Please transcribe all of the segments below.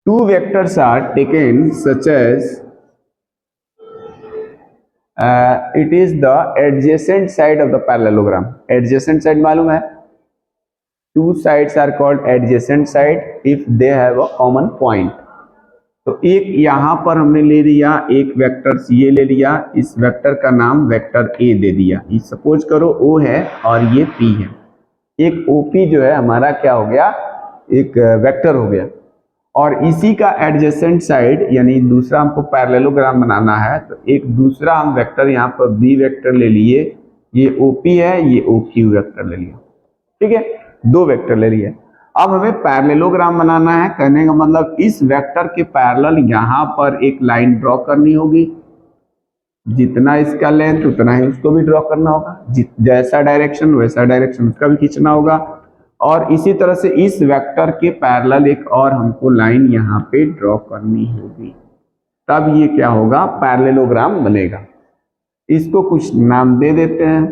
two vectors are taken such as it is the adjacent side of the parallelogram. Adjacent side मालूम है, two sides are called adjacent side if they have a common point. तो एक यहाँ पर हमने ले लिया, एक वेक्टर ये ले लिया, इस वेक्टर का नाम वेक्टर ए दे दिया. सपोज करो ओ है और ये पी है. एक ओपी जो है हमारा क्या हो गया, एक वेक्टर हो गया. और इसी का एडजेसेंट साइड यानी दूसरा हमको पैरेललोग्राम बनाना है, तो एक दूसरा हम वेक्टर यहाँ पर बी वेक्टर ले लिए. ये ओपी है, ये ओक्यू वेक्टर ले लिया. ठीक है, दो वेक्टर ले लिए. अब हमें पैरेललोग्राम बनाना है. कहने का मतलब इस वेक्टर के पैरेलल यहाँ पर एक लाइन ड्रॉ करनी होगी. जितना इसका लेंथ उतना ही उसको भी ड्रॉ करना होगा. जैसा डायरेक्शन वैसा डायरेक्शन उसका भी खींचना होगा. और इसी तरह से इस वेक्टर के पैरेलल एक और हमको लाइन यहाँ पे ड्रॉ करनी होगी. तब ये क्या होगा, पैरेललोग्राम बनेगा. इसको कुछ नाम दे देते हैं.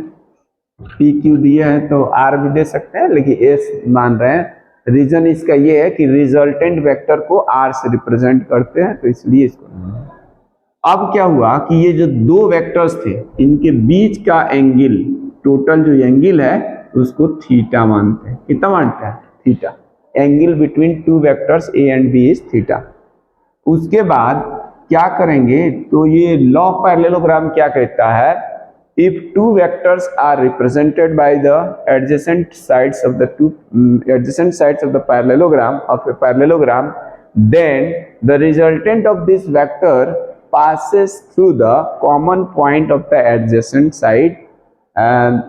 पी क्यू दिया है तो आर भी दे सकते हैं, लेकिन एस मान रहे हैं. रीजन इसका ये है कि रिजल्टेंट वेक्टर को आर से रिप्रेजेंट करते हैं, तो इसलिए इसको. अब क्या हुआ कि ये जो दो वेक्टर्स थे इनके बीच का एंगल, टोटल जो एंगल है उसको थीटा मानते हैं. कितना मानते हैं, theta. Angle between two vectors A and B is theta. उसके बाद क्या करेंगे, तो ये लॉ ऑफ पैरेललोग्राम क्या कहता है, if two vectors are represented by the adjacent sides of the parallelogram, then the resultant of this vector passes through the common point of the adjacent side and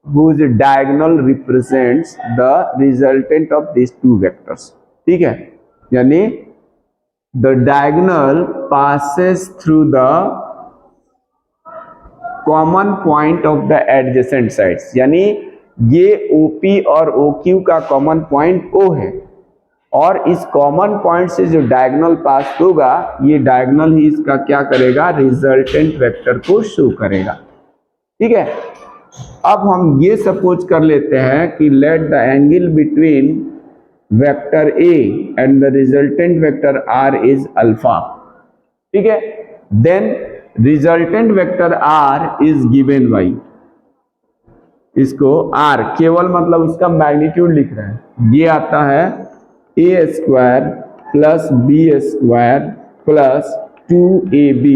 whose diagonal represents the resultant of these two vectors. ठीक है, यानी the diagonal passes through the common point of the adjacent sides. यानी ये OP और OQ का common point O है, और इस कॉमन पॉइंट से जो डायगोनल पास होगा, ये डायगोनल ही इसका क्या करेगा, रिजल्टेंट वेक्टर को शो करेगा. ठीक है. अब हम ये सपोज कर लेते हैं कि let the angle between vector A and the resultant vector R is alpha. ठीक है. Then resultant vector R is given by, इसको R केवल मतलब उसका मैग्नीट्यूड लिख रहे हैं. ये आता है a square plus B square plus 2ab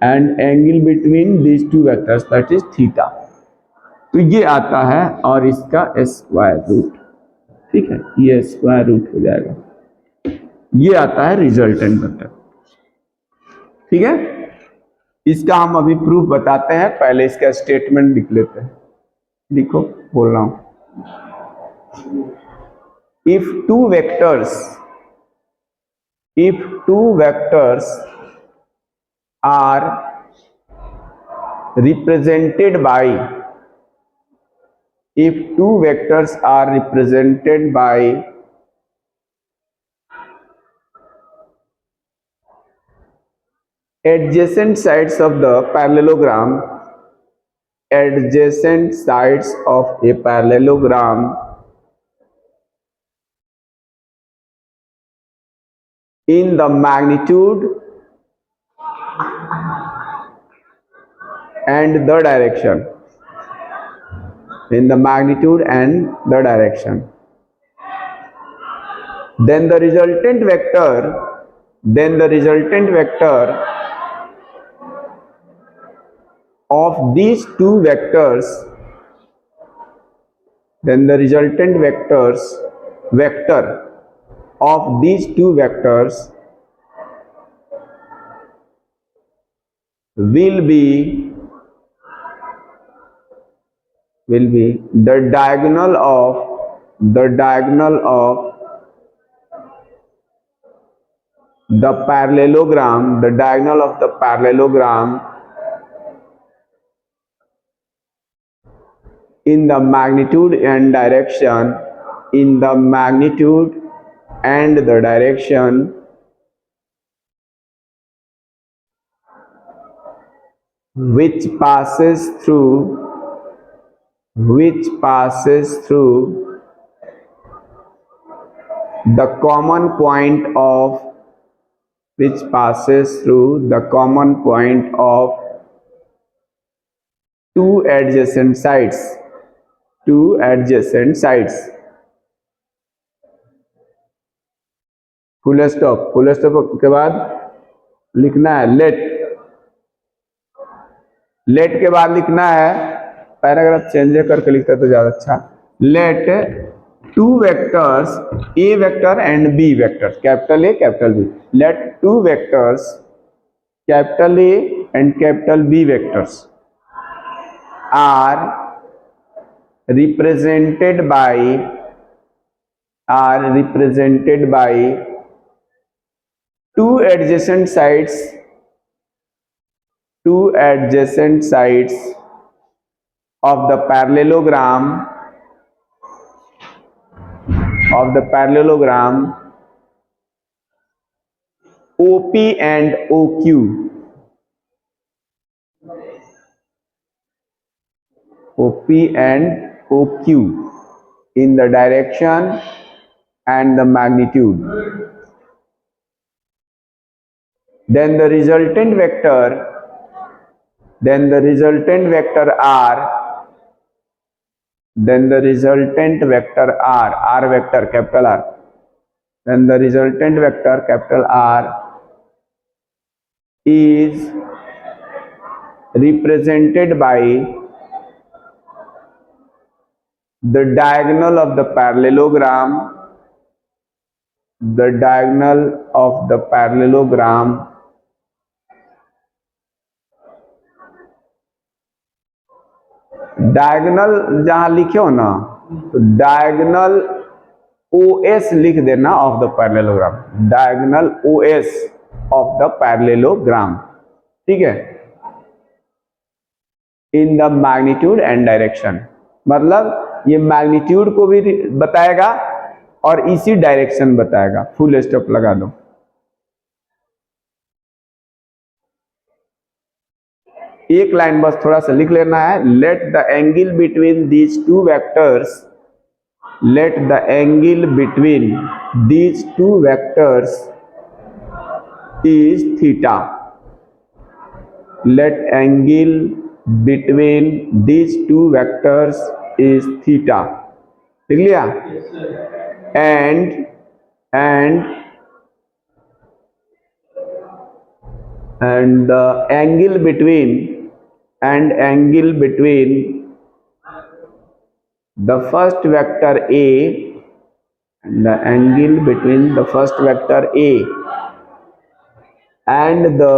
and angle between this two vectors that is theta. तो ये आता है और इसका स्क्वायर रूट. ठीक है, ये स्क्वायर रूट हो जाएगा. ये आता है रिजल्टेंट वेक्टर. ठीक है, इसका हम अभी प्रूफ बताते हैं. पहले इसका स्टेटमेंट लिख लेते हैं. लिखो, बोल रहा हूं. If two vectors are represented by adjacent sides of a parallelogram in the magnitude and the direction. Then the resultant vector of these two vectors, vector of these two vectors will be the diagonal of the parallelogram in the magnitude and direction which passes through the common point of which passes through the common point of two adjacent sides, full stop के बाद लिखना है late के बाद लिखना है, paragraph change करके लिखता है तो ज्यादा अच्छा, let two vectors A vector and B vector, capital A capital B, let two vectors capital A and capital B vectors are represented by two adjacent sides of the parallelogram OP and OQ. OP and OQ in the direction and the magnitude. Then the resultant vector R vector capital R. Then the resultant vector capital R is represented by the diagonal of the parallelogram, diagonal जहां लिखे हो ना तो diagonal OS लिख देना of the parallelogram, diagonal OS of the parallelogram, ठीक है, in the magnitude and direction, मतलब ये मैग्नीट्यूड को भी बताएगा और इसी डायरेक्शन बताएगा। फुल स्टॉप लगा दो। एक लाइन बस थोड़ा सा लिख लेना है, late the angle between these two vectors, is theta, let angle between these two vectors is theta, लिख लिया, and the angle between the first vector A and the angle between the first vector A and the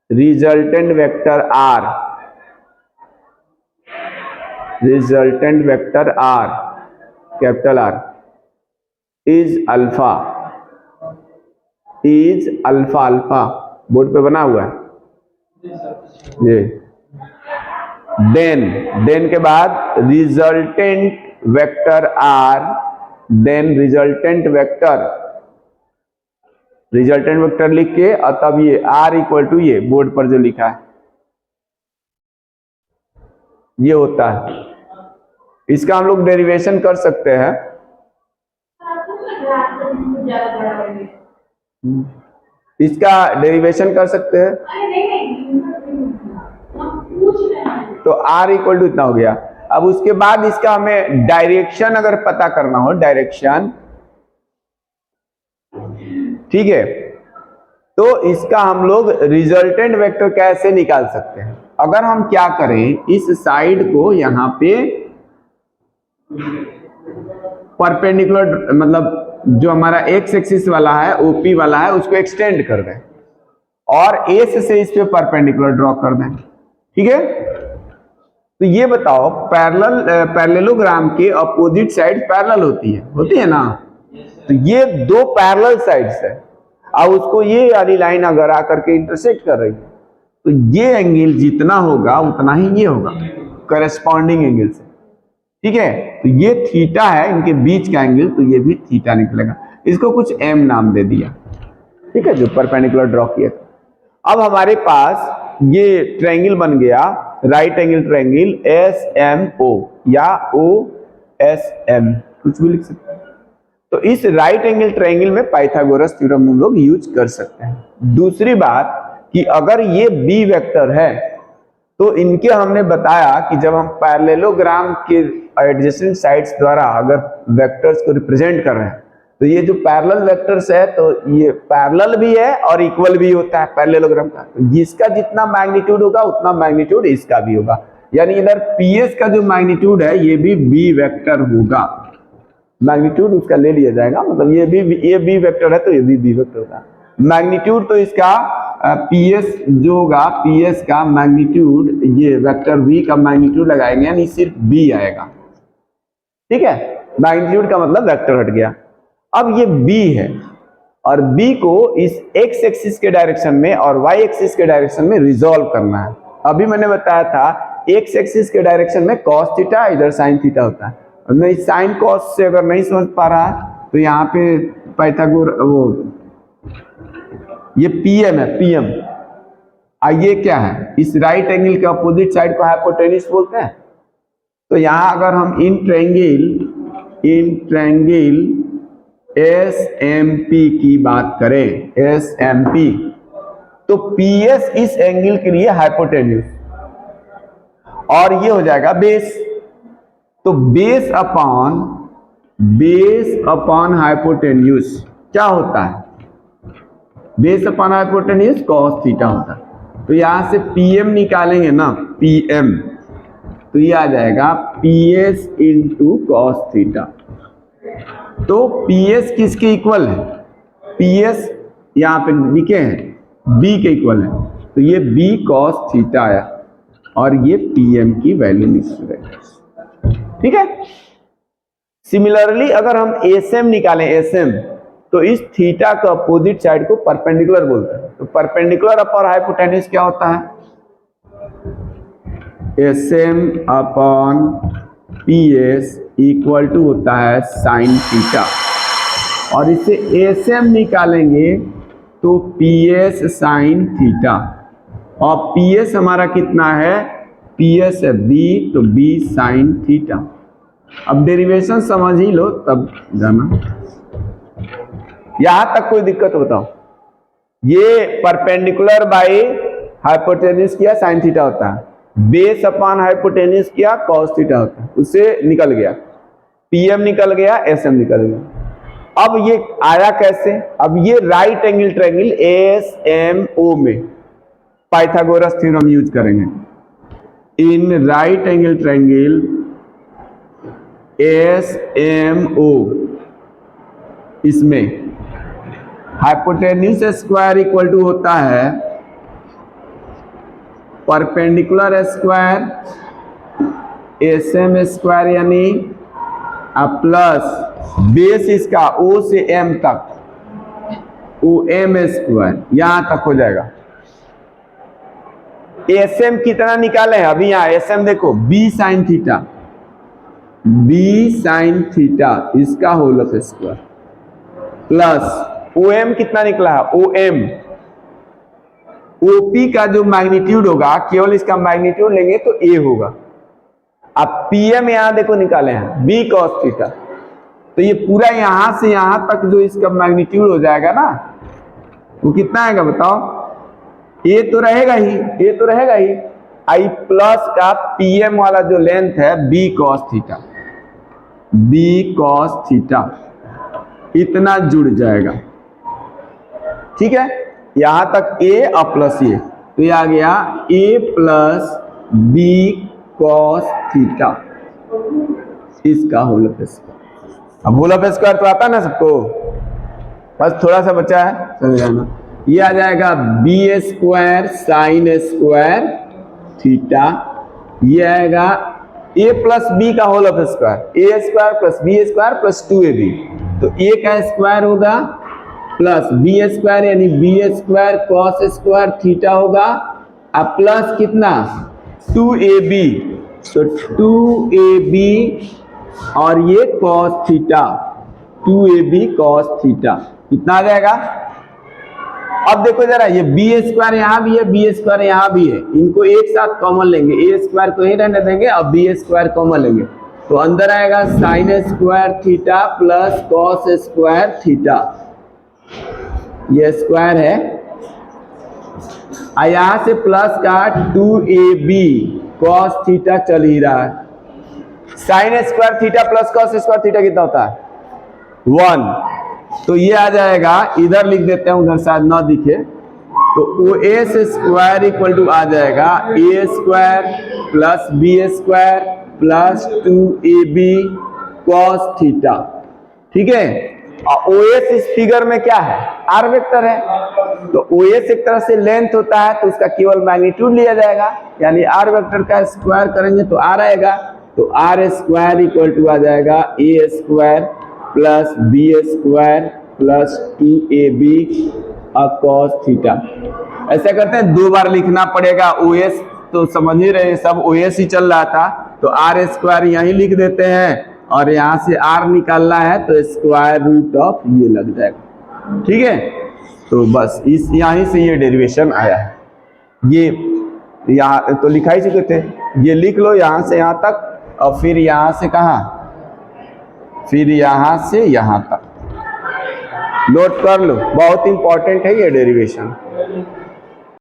resultant vector R, capital R, is alpha, board पे बना हुआ है ये। Then के बाद resultant vector R, then resultant vector लिख के और तब ये R इक्वल टू ये बोर्ड पर जो लिखा है ये होता है। इसका हम लोग डेरिवेशन कर सकते हैं, इसका डेरिवेशन कर सकते हैं, तो R इक्वल टू इतना हो गया। अब उसके बाद इसका हमें डायरेक्शन अगर पता करना हो, डायरेक्शन, ठीक है, तो इसका हम लोग रिजल्टेंट वेक्टर कैसे निकाल सकते हैं। अगर हम क्या करें, इस साइड को यहाँ पे परपेंडिकुलर, मतलब जो हमारा एक्स एक्सिस वाला है, ओपी वाला है, उसको एक्सटेंड कर दें और एस से इस पे परपेंडिकुलर ड्रॉ कर दें, ठीक है। तो ये बताओ, पैरेललोग्राम के अपोजिट साइड पैरेलल होती है ना, तो ये दो पैरेलल साइड्स है और उसको ये वाली लाइन अगर आकर के इंटरसेक्ट कर रही है तो ये एंगल जितना होगा उतना ही ये होगा करस्पॉन्डिंग एंगल से, ठीक है। तो ये थीटा है इनके बीच का एंगल, तो ये भी थीटा निकलेगा। इसको कुछ एम नाम दे दिया, ठीक है, जो परपेंडिकुलर ड्रॉ किया था। अब हमारे पास ये ट्रायंगल बन गया, राइट एंगल ट्रायंगल SMO या OSM, कुछ भी लिख सकते हैं, तो इस राइट एंगल ट्रायंगल में पाइथागोरस थ्योरम हम लोग यूज कर सकते हैं। दूसरी बात कि अगर ये बी वेक्टर है तो इनके हमने बताया कि जब हम पैरेललोग्राम के एडजेसेंट साइड्स द्वारा अगर वेक्टर्स को रिप्रेजेंट कर रहे हैं तो ये जो पैरेलल वेक्टर्स है तो ये पैरेलल भी है और इक्वल भी होता है पैरेललोग्राम का, तो जिसका जितना मैग्नीट्यूड होगा उतना मैग्नीट्यूड इसका भी होगा, यानी इधर पीएस का जो मैग्नीट्यूड है ये भी बी वेक्टर होगा, मैग्नीट्यूड उसका ले लिया जाएगा, मतलब ये बी वेक्टर है तो ये भी बी वेक्टर होगा। मैग्नीट्यूड तो इसका पीएस जो होगा, पीएस का मैग्नीट्यूड, ये वेक्टर वी का मैग्नीट्यूड लगाएंगे यानी सिर्फ बी आएगा, ठीक है, मैग्नीट्यूड का मतलब वेक्टर हट गया। अब ये बी है और बी को इस एक्स एक्सिस के डायरेक्शन में और वाई एक्सिस के डायरेक्शन में रिजॉल्व करना है। अभी मैंने बताया था एक्स एक्सिस के डायरेक्शन में कॉस थीटा, इधर साइन थीटा होता है, और मैं साइन कॉस से अगर नहीं समझ पा रहा है तो यहाँ पे पाइथागोरस वो ये पीएम है, पीएम, ये क्या है, इस राइट एंगल के अपोजिट साइड को हाइपोटेन्यूज बोलते हैं। तो यहाँ अगर हम इन ट्रायंगल एसएमपी की बात करें, एसएमपी, तो पीएस इस एंगल के लिए हाइपोटेन्यूज और ये हो जाएगा बेस, तो बेस अपॉन हाइपोटेन्यूज क्या होता है, base upon hypotenuse cos theta होता है। तो यहां से पीएम निकालेंगे ना, पीएम, तो ये आ जाएगा पीएस इंटू कॉस थीटा। तो पीएस किसके इक्वल है, पीएस यहाँ पे लिखे हैं बी के इक्वल है, तो ये बी कॉस थीटा आया और ये पीएम की वैल्यू निकल, ठीक है। सिमिलरली अगर हम एसएम निकालें, एसएम, तो इस थीटा का अपोजिट साइड को परपेंडिकुलर बोलते हैं, तो परपेंडिकुलर अपॉन हाइपोटेन्यूज क्या होता है, SM upon PS equal to होता है साइन थीटा, और इसे एसएम निकालेंगे तो पीएस साइन थीटा, और पीएस हमारा कितना है, पीएस है बी, तो बी साइन थीटा। अब डेरिवेशन समझ ही लो तब जाना, यहां तक कोई दिक्कत बताओ, ये परपेंडिकुलर बाई हाइपोटेन्यूज किया साइन थीटा होता है, बेस अपॉन हाइपोटेन्यूज किया कॉस थीटा होता है, उससे निकल गया, पीएम निकल गया, एसएम निकल गया। अब ये आया कैसे, अब ये राइट एंगल ट्रायंगल एएसएमओ में पाइथागोरस थ्योरम यूज करेंगे। इन राइट एंगल ट्रायंगल एएसएमओ, इसमें हाइपोटेन्यूज स्क्वायर इक्वल टू होता है परपेंडिकुलर स्क्वायर एसएम स्क्वायर, यानी प्लस बेस इसका ओ से एम तक, ओ एम स्क्वायर, यहां तक हो जाएगा। एसएम कितना निकाले हैं अभी, यहाँ एसएम देखो B sine theta, B sine theta इसका whole of square, plus OM कितना निकला है, ओएम, ओपी का जो मैग्नीट्यूड होगा केवल इसका मैग्नीट्यूड लेंगे तो ए होगा। अब पीएम यहां देखो निकाले हैं बी कॉस थीटा, तो ये पूरा यहां से यहां तक जो इसका मैग्नीट्यूड हो जाएगा ना, वो कितना आएगा बताओ, ए तो रहेगा ही, ए तो रहेगा ही, आई प्लस का पीएम वाला जो लेंथ है B cos theta, B cos theta इतना जुड़ जाएगा, ठीक है। यहां तक ए और प्लस ए, तो ये आ गया ए प्लस बी कॉस थीटा, इसका होल ऑफ स्क्वायर। अब होल ऑफ स्क्वायर तो आता है ना सबको, बस थोड़ा सा बचा है समझ जाना। ये आ जाएगा B square sine square theta, ये आएगा ए प्लस बी का whole of square, A square plus B square plus 2ab, तो ए का स्क्वायर होगा प्लस बी स्क्वायर यानी B square cos square theta होगा, अब प्लस कितना 2ab, तो 2ab और ये cos theta, 2ab cos theta कितना आ जाएगा। अब देखो जरा, ये बी स्क्वायर यहाँ भी है, बी स्क्वायर यहाँ भी है, इनको एक साथ कॉमन लेंगे, ए स्क्वायर को ही रहने देंगे और बी स्क्वायर कॉमन लेंगे, तो अंदर आएगा sign square theta plus cos square theta, ये स्क्वायर है। यहां से प्लस का 2ab कॉस थीटा चल ही रहा है। Sign square theta plus cos square theta कितना होता है 1, तो ये आ जाएगा, इधर लिख देते हैं उधर शायद ना दिखे, तो O S square equal to आ जाएगा A square plus B square plus 2ab cos theta. ठीक है, और ओ एस इस फिगर में क्या है आर वेक्टर है, तो ओ एस एक तरह से लेंथ होता है, तो उसका केवल मैग्नीट्यूड लिया जाएगा, यानी आर वेक्टर का स्क्वायर करेंगे तो आर आएगा, तो आर स्क्वायर इक्वल टू आ जाएगा A square plus B square plus 2ab cos theta. ऐसा करते हैं, 2 बार लिखना पड़ेगा। ओ एस तो समझ ही रहे, सब ओ एस ही चल रहा था, तो आर स्क्वायर यहीं लिख देते हैं, और यहाँ से आर निकालना है तो स्क्वायर रूट ऑफ ये लग जाएगा। ठीक है, तो बस इस यहीं से ये डेरिवेशन आया है। ये यहाँ तो लिखा ही चुके थे, ये लिख लो यहाँ से यहाँ तक, और फिर यहाँ से कहाँ, फिर यहाँ से यहाँ तक नोट कर लो, बहुत इंपॉर्टेंट है ये डेरिवेशन।